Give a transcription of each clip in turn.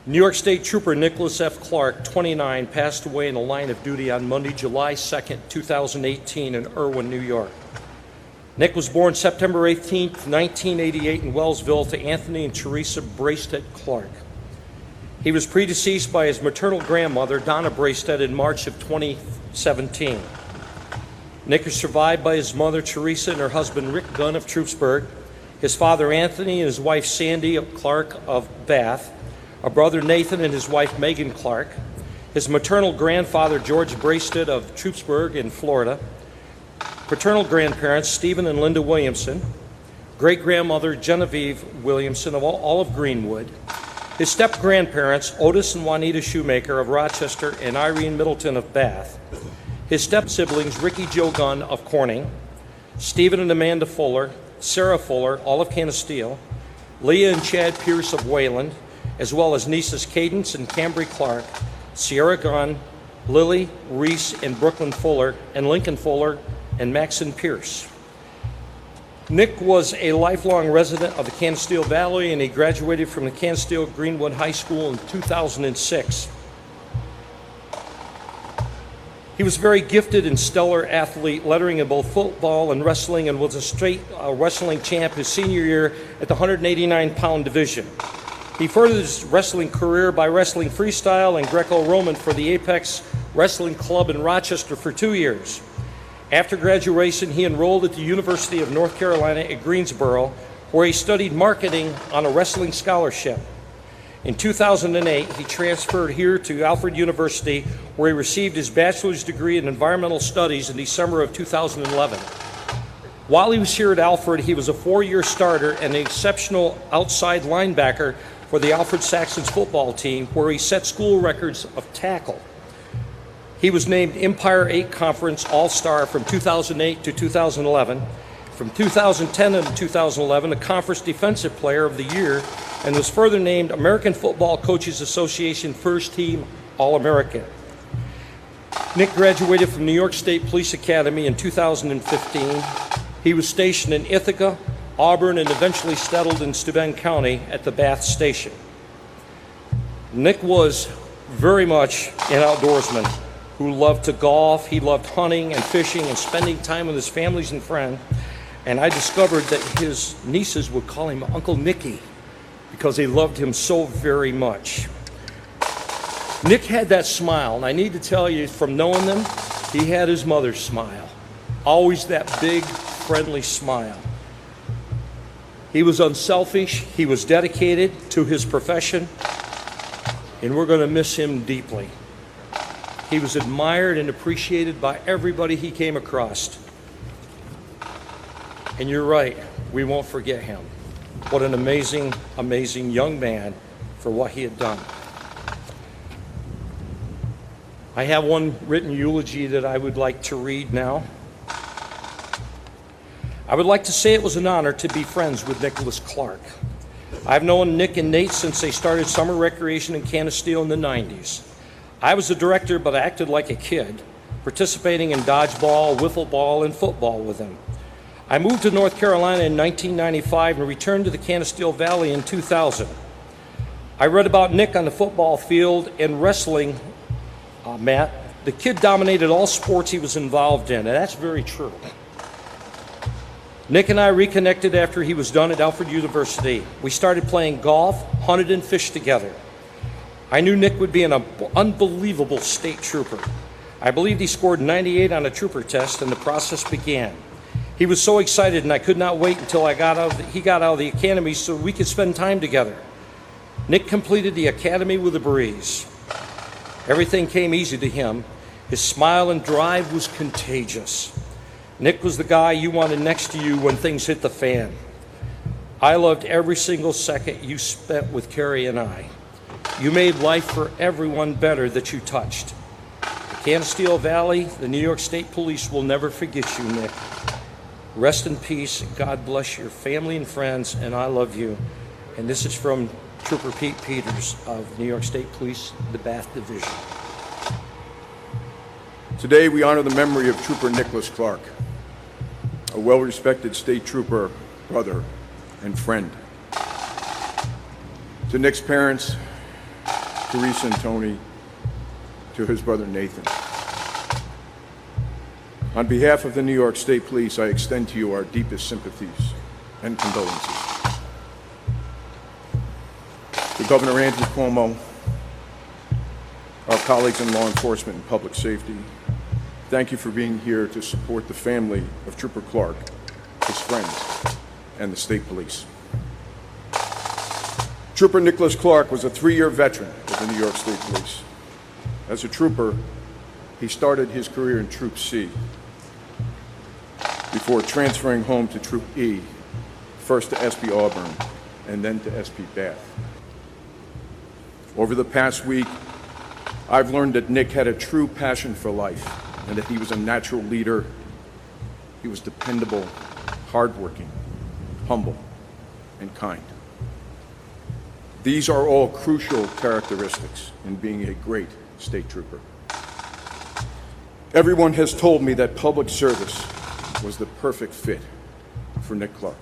New York State Trooper Nicholas F. Clark, 29, passed away in the line of duty on Monday, July 2nd, 2018 in Irwin, New York. Nick was born September 18, 1988 in Wellsville to Anthony and Teresa Braystedt Clark. He was predeceased by his maternal grandmother, Donna Braystedt, in March of 2017. Nick is survived by his mother, Teresa, and her husband, Rick Gunn of Troopsburg, his father, Anthony, and his wife, Sandy Clark of Bath, a brother, Nathan, and his wife, Megan Clark, his maternal grandfather, George Braystedt of Troopsburg in Florida, paternal grandparents, Stephen and Linda Williamson, great-grandmother, Genevieve Williamson of Olive Greenwood, his step-grandparents, Otis and Juanita Shoemaker of Rochester and Irene Middleton of Bath, his step-siblings, Ricky Joe Gunn of Corning, Stephen and Amanda Fuller, Sarah Fuller, all of Canasteel, Leah and Chad Pierce of Wayland, as well as nieces Cadence and Cambry Clark, Sierra Gunn, Lily, Reese, and Brooklyn Fuller, and Lincoln Fuller, and Maxon Pierce. Nick was a lifelong resident of the Canasteel Valley, and he graduated from the Canasteel Greenwood High School in 2006. He was a very gifted and stellar athlete, lettering in both football and wrestling, and was a state wrestling champ his senior year at the 189-pound division. He furthered his wrestling career by wrestling freestyle and Greco-Roman for the Apex Wrestling Club in Rochester for 2 years. After graduation, he enrolled at the University of North Carolina at Greensboro, where he studied marketing on a wrestling scholarship. In 2008, he transferred here to Alfred University, where he received his bachelor's degree in environmental studies in December of 2011. While he was here at Alfred, he was a 4-year starter and an exceptional outside linebacker for the Alfred Saxons football team, where he set school records of tackle. He was named Empire 8 Conference All-Star from 2008 to 2011. From 2010 to 2011, a Conference Defensive Player of the Year, and was further named American Football Coaches Association First Team All-American. Nick graduated from New York State Police Academy in 2015. He was stationed in Ithaca, Auburn, and eventually settled in Steuben County at the Bath Station. Nick was very much an outdoorsman who loved to golf. He loved hunting and fishing and spending time with his families and friends. And I discovered that his nieces would call him Uncle Nicky because they loved him so very much. Nick had that smile, and I need to tell you, from knowing them, he had his mother's smile. Always that big, friendly smile. He was unselfish, he was dedicated to his profession, and we're going to miss him deeply. He was admired and appreciated by everybody he came across. And you're right, we won't forget him. What an amazing, amazing young man for what he had done. I have one written eulogy that I would like to read now. I would like to say it was an honor to be friends with Nicholas Clark. I've known Nick and Nate since they started summer recreation in Canasteel in the 90s. I was the director, but I acted like a kid, participating in dodgeball, wiffle ball, and football with them. I moved to North Carolina in 1995 and returned to the Canasteel Valley in 2000. I read about Nick on the football field and wrestling, Matt. The kid dominated all sports he was involved in, and that's very true. Nick and I reconnected after he was done at Alfred University. We started playing golf, hunted, and fished together. I knew Nick would be an unbelievable state trooper. I believed he scored 98 on a trooper test, and the process began. He was so excited, and I could not wait until he got out of the academy so we could spend time together. Nick completed the academy with a breeze. Everything came easy to him. His smile and drive was contagious. Nick was the guy you wanted next to you when things hit the fan. I loved every single second you spent with Carrie and I. You made life for everyone better that you touched. The Canasteel Valley, the New York State Police will never forget you, Nick. Rest in peace. God bless your family and friends, and I love you. And this is from Trooper Pete Peters of New York State Police, the Bath Division. Today we honor the memory of Trooper Nicholas Clark, a well-respected state trooper, brother, and friend. To Nick's parents, Teresa and Tony, to his brother Nathan. On behalf of the New York State Police, I extend to you our deepest sympathies and condolences. To Governor Andrew Cuomo, our colleagues in law enforcement and public safety, thank you for being here to support the family of Trooper Clark, his friends, and the state police. Trooper Nicholas Clark was a 3-year veteran of the New York State Police. As a trooper, he started his career in Troop C before transferring home to Troop E, first to SP Auburn and then to SP Bath. Over the past week, I've learned that Nick had a true passion for life and that he was a natural leader. He was dependable, hardworking, humble, and kind. These are all crucial characteristics in being a great state trooper. Everyone has told me that public service was the perfect fit for Nick Clark.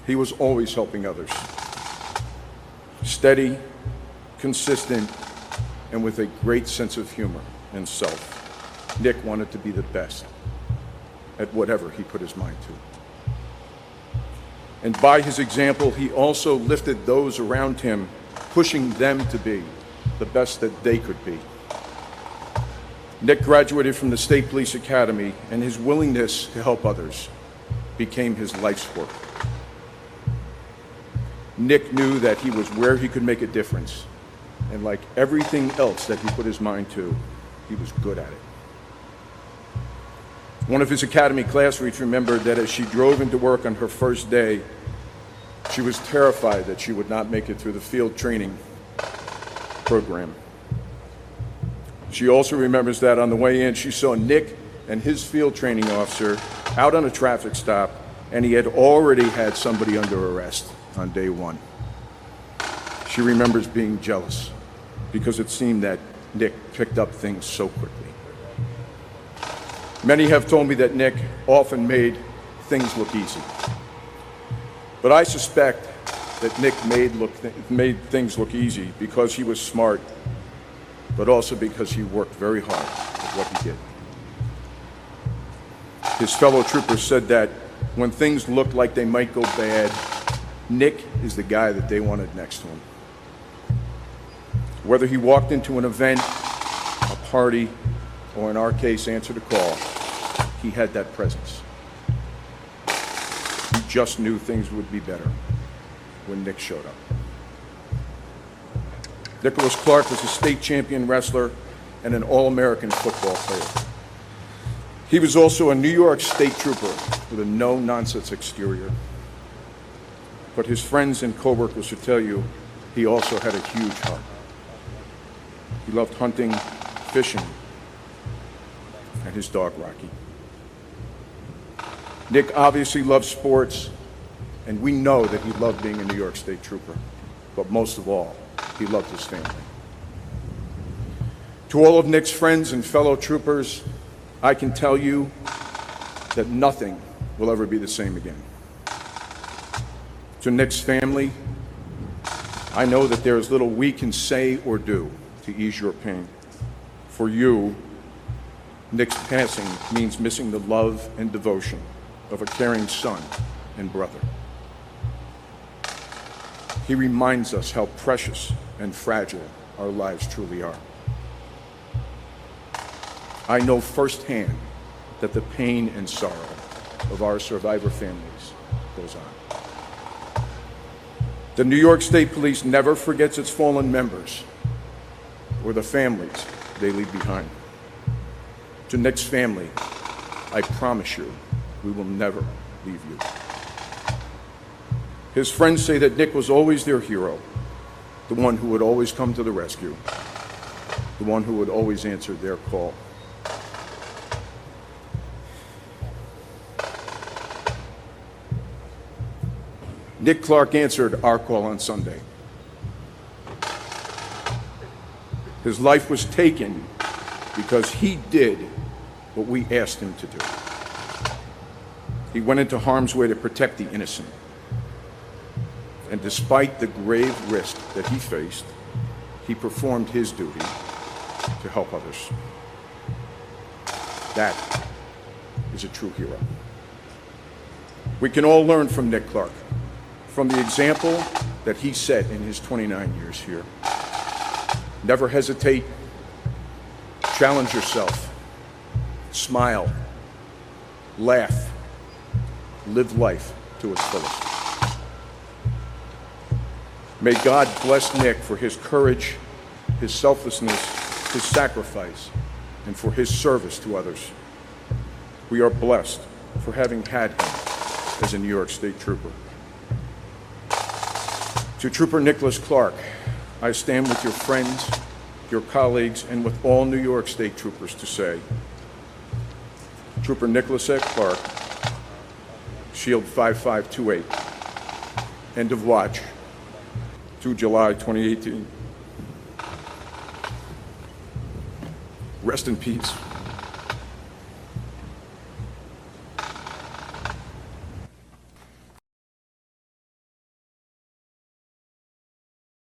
He was always helping others. Steady, consistent, and with a great sense of humor and self. Nick wanted to be the best at whatever he put his mind to. And by his example, he also lifted those around him, pushing them to be the best that they could be. Nick graduated from the State Police Academy, and his willingness to help others became his life's work. Nick knew that he was where he could make a difference, and like everything else that he put his mind to, he was good at it. One of his academy classmates remembered that as she drove into work on her first day, she was terrified that she would not make it through the field training program. She also remembers that on the way in, she saw Nick and his field training officer out on a traffic stop, and he had already had somebody under arrest on day one. She remembers being jealous because it seemed that Nick picked up things so quickly. Many have told me that Nick often made things look easy. But I suspect that Nick made things look easy because he was smart, but also because he worked very hard at what he did. His fellow troopers said that when things looked like they might go bad, Nick is the guy that they wanted next to him. Whether he walked into an event, a party, or in our case, answered a call, he had that presence. He just knew things would be better when Nick showed up. Nicholas Clark was a state champion wrestler and an All-American football player. He was also a New York State trooper with a no-nonsense exterior. But his friends and co-workers would tell you he also had a huge heart. He loved hunting, fishing, and his dog, Rocky. Nick obviously loved sports, and we know that he loved being a New York State trooper. But most of all, he loved his family. To all of Nick's friends and fellow troopers, I can tell you that nothing will ever be the same again. To Nick's family, I know that there is little we can say or do to ease your pain. For you, Nick's passing means missing the love and devotion of a caring son and brother. He reminds us how precious and fragile our lives truly are. I know firsthand that the pain and sorrow of our survivor families goes on. The New York State Police never forgets its fallen members or the families they leave behind. To Nick's family, I promise you, we will never leave you. His friends say that Nick was always their hero, the one who would always come to the rescue, the one who would always answer their call. Nick Clark answered our call on Sunday. His life was taken because he did what we asked him to do. He went into harm's way to protect the innocent. And despite the grave risk that he faced, he performed his duty to help others. That is a true hero. We can all learn from Nick Clark, from the example that he set in his 29 years here. Never hesitate, challenge yourself, smile, laugh, live life to its fullest. May God bless Nick for his courage, his selflessness, his sacrifice, and for his service to others. We are blessed for having had him as a New York State Trooper. To Trooper Nicholas Clark, I stand with your friends, your colleagues, and with all New York State Troopers to say, Trooper Nicholas A. Clark, Shield 5528, end of watch, 2 July 2018. Rest in peace.